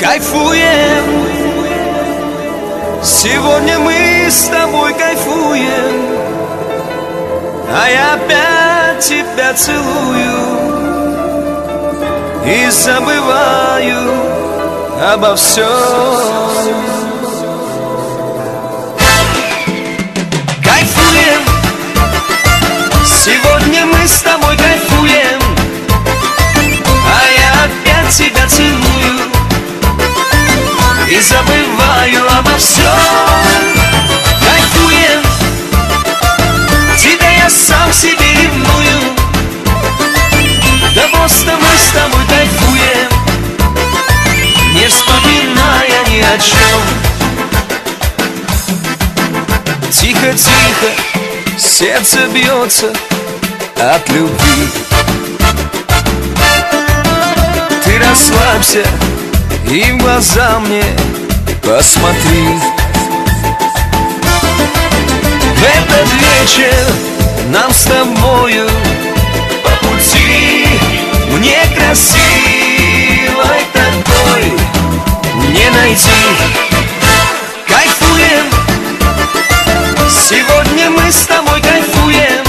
Кайфуем, сегодня мы с тобой кайфуем, а я опять тебя целую и забываю обо всем. Кайфуем, сегодня мы с тобой кайфуем, а я опять тебя целую и забываю обо всем. Кайфуем, тебя я сам себе ревную, да просто мы с тобой кайфуем, не вспоминая ни о чем. Тихо-тихо сердце бьется от любви. Ты расслабься и в глаза мне посмотри. В этот вечер нам с тобою по пути, мне красивой такой не найти. Кайфуем, сегодня мы с тобой кайфуем,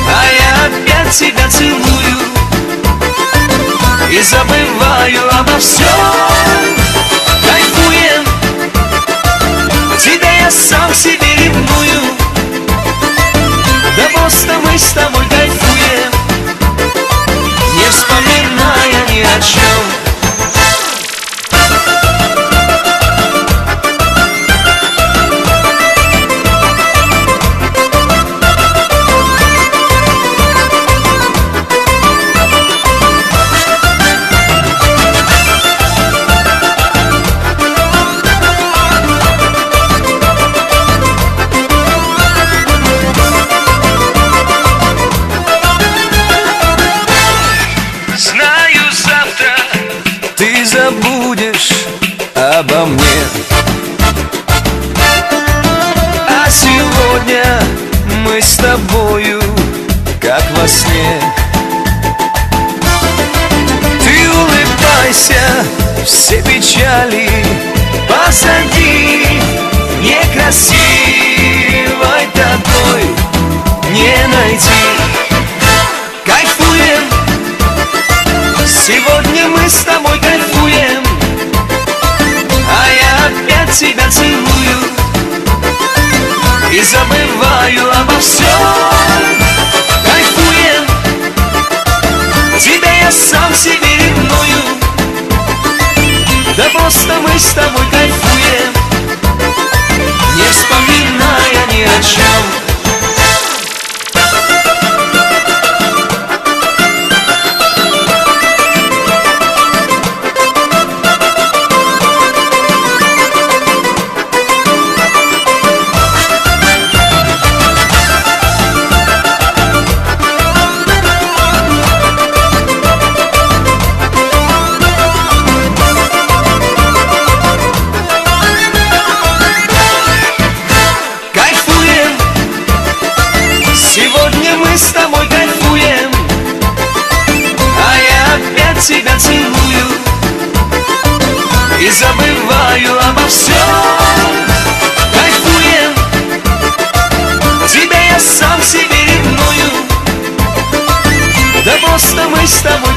а я опять тебя целую и забываю обо всем. Кайфуем, тебя я сам себе ревную, да просто мы с тобой кайфуем, не вспоминая ни о чем. Забудешь обо мне, а сегодня мы с тобою как во сне. Ты улыбайся, все печали позади, некрасивой такой не найти. Кайфуем, сегодня мы с тобой кайфуем, а я опять тебя целую и забываю обо всем. Кайфуем, тебя я сам себе ревную, да просто мы с тобой кайфуем, не вспоминая ни о чем. Сегодня мы с тобой кайфуем, а я опять тебя целую и забываю обо всем. Кайфуем, тебя я сам себе ревную, да просто мы с тобой